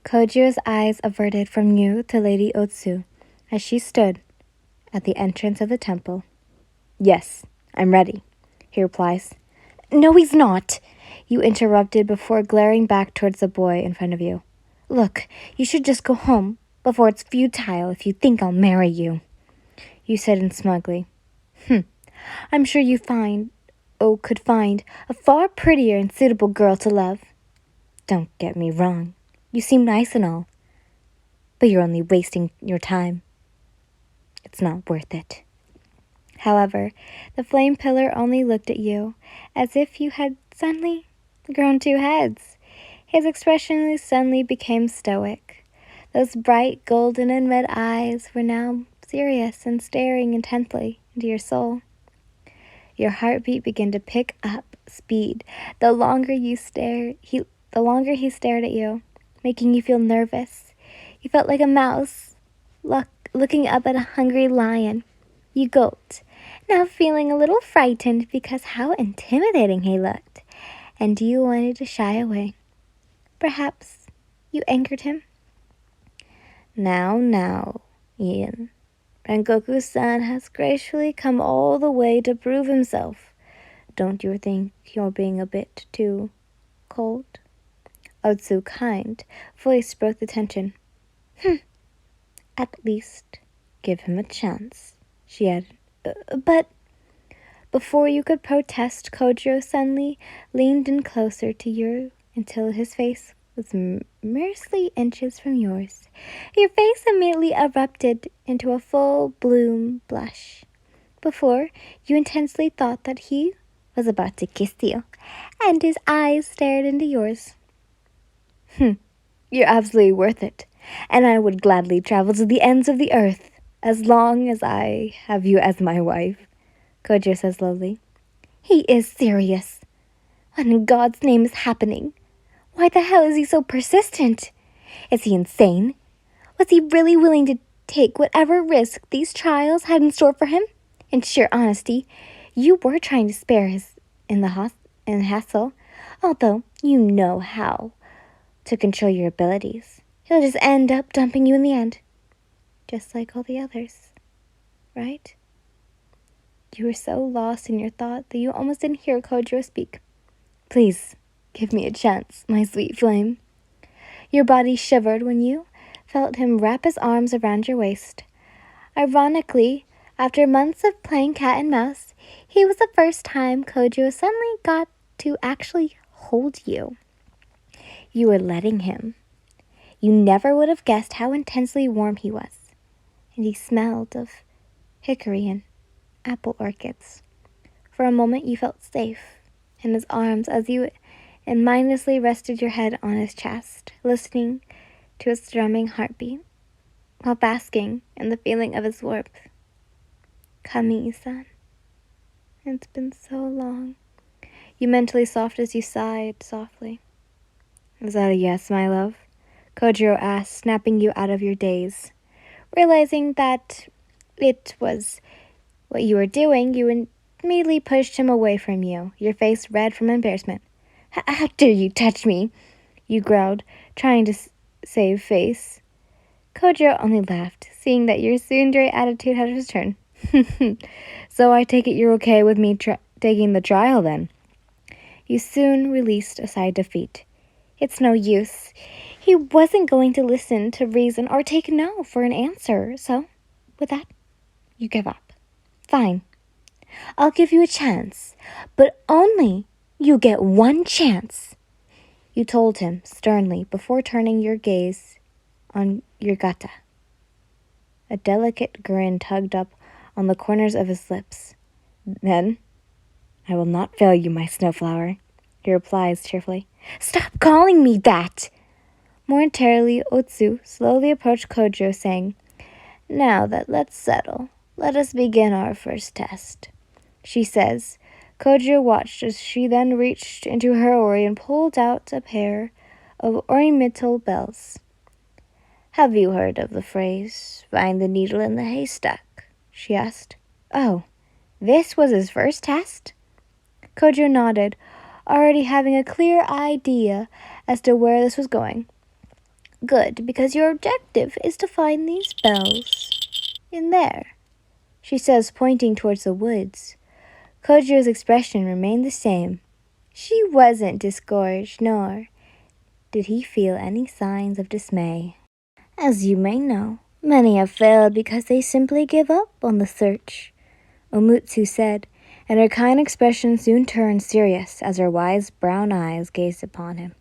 Kojiro's eyes averted from you to Lady Otsu as she stood at the entrance of the temple. "Yes, I'm ready," he replies. "No, he's not," you interrupted before glaring back towards the boy in front of you. "Look, you should just go home before it's futile if you think I'll marry you," you said in smugly. "I'm sure you could find a far prettier and suitable girl to love. Don't get me wrong, you seem nice and all, but you're only wasting your time. It's not worth it." However, the flame pillar only looked at you as if you had suddenly grown two heads. His expression suddenly became stoic. Those bright golden and red eyes were now serious and staring intently into your soul. Your heartbeat began to pick up speed the longer he stared at you, making you feel nervous. You felt like a mouse looking up at a hungry lion. You gulped, now feeling a little frightened because how intimidating he looked, and you wanted to shy away. Perhaps you angered him? Now, Ian. Rengoku-san has gracefully come all the way to prove himself. Don't you think you're being a bit too cold? Otsu's kind voice broke the tension. At least give him a chance, she added. But before you could protest, Kojiro suddenly leaned in closer to you until his face was merely inches from yours. Your face immediately erupted into a full-bloom blush. Before, you intensely thought that he was about to kiss you, and his eyes stared into yours. You're absolutely worth it, and I would gladly travel to the ends of the earth as long as I have you as my wife, Kojiro says slowly. He is serious. What in God's name is happening? Why the hell is he so persistent? Is he insane? Was he really willing to take whatever risk these trials had in store for him? In sheer honesty, you were trying to spare his in the hassle, although you know how to control your abilities. He'll just end up dumping you in the end, just like all the others, right? You were so lost in your thought that you almost didn't hear Kojiro speak. Please, give me a chance, my sweet flame. Your body shivered when you felt him wrap his arms around your waist. Ironically, after months of playing cat and mouse, he was the first time Kojiro suddenly got to actually hold you. You were letting him. You never would have guessed how intensely warm he was, and he smelled of hickory and apple orchids. For a moment you felt safe in his arms as you mindlessly rested your head on his chest, listening to his drumming heartbeat, while basking in the feeling of his warmth. Kami-san, it's been so long, you mentally sobbed as you sighed softly. Is that a yes, my love? Kojiro asked, snapping you out of your daze. Realizing that it was what you were doing, you immediately pushed him away from you, your face red from embarrassment. How dare you touch me? You growled, trying to save face. Kojiro only laughed, seeing that your tsundere attitude had returned. So I take it you're okay with me taking the trial then? You soon released a sigh of defeat. It's no use. He wasn't going to listen to reason or take no for an answer, so with that, you give up. Fine. I'll give you a chance, but only you get one chance, you told him sternly before turning your gaze on your gata. A delicate grin tugged up on the corners of his lips. Then, I will not fail you, my snowflower, he replies cheerfully. Stop calling me that! Momentarily, Otsu slowly approached Kojiro, saying, Now that let's settle. Let us begin our first test, she says. Kojiro watched as she then reached into her ori and pulled out a pair of ornamental bells. Have you heard of the phrase, find the needle in the haystack? She asked. Oh, this was his first test? Kojiro nodded, already having a clear idea as to where this was going. Good, because your objective is to find these bells. In there, she says, pointing towards the woods. Kojiro's expression remained the same. She wasn't discouraged, nor did he feel any signs of dismay. As you may know, many have failed because they simply give up on the search, Omutsu said, and her kind expression soon turned serious as her wise brown eyes gazed upon him.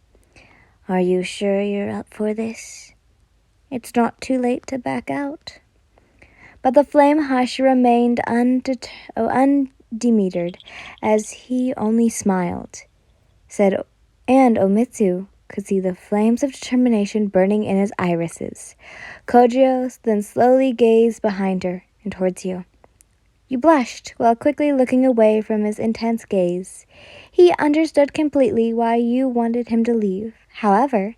Are you sure you're up for this? It's not too late to back out. But the flame hush remained undemetered, as he only smiled, and Omitsu could see the flames of determination burning in his irises. Kojiro then slowly gazed behind her and towards you. You blushed while quickly looking away from his intense gaze. He understood completely why you wanted him to leave. However,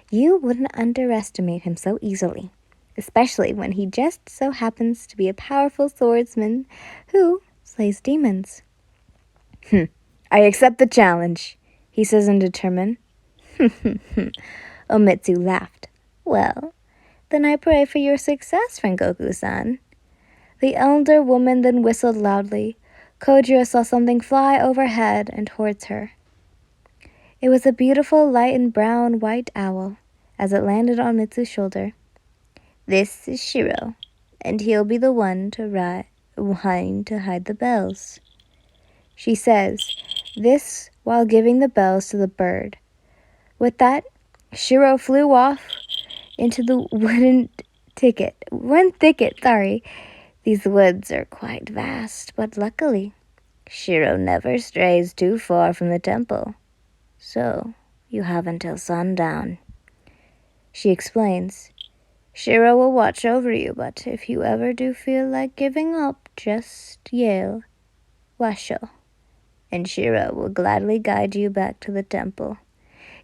you wouldn't underestimate him so easily, especially when he just so happens to be a powerful swordsman who slays demons. I accept the challenge, he says undetermined. Omitsu laughed. Well, then I pray for your success, Rengoku-san. The elder woman then whistled loudly. Kojiro saw something fly overhead and towards her. It was a beautiful light and brown white owl. As it landed on Mitsu's shoulder. This is Shiro, and he'll be the one to hide the bells. She says, this while giving the bells to the bird. With that, Shiro flew off into the one thicket. These woods are quite vast, but luckily, Shiro never strays too far from the temple. So, you have until sundown. She explains, Shiro will watch over you, but if you ever do feel like giving up, just yell, Washo, and Shiro will gladly guide you back to the temple.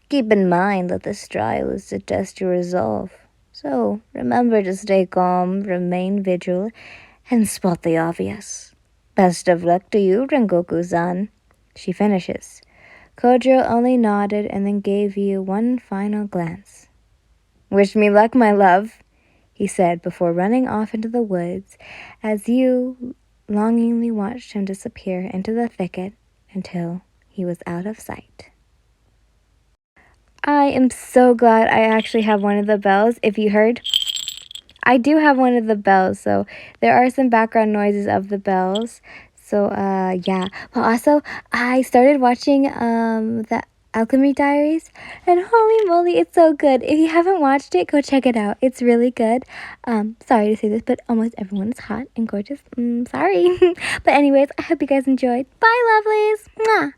Keep in mind that this trial is to test your resolve, so remember to stay calm, remain vigilant, and spot the obvious. Best of luck to you, Rengoku-san, she finishes. Kojiro only nodded and then gave you one final glance. Wish me luck, my love, he said before running off into the woods as you longingly watched him disappear into the thicket until he was out of sight. I am so glad I actually have one of the bells. If you heard, I do have one of the bells, so there are some background noises of the bells. So, yeah. But also, I started watching the Alchemy Diaries, and holy moly, it's so good. If you haven't watched it, go check it out. It's really good. Sorry to say this, but almost everyone is hot and gorgeous. Sorry. But anyways, I hope you guys enjoyed. Bye, lovelies. Mwah.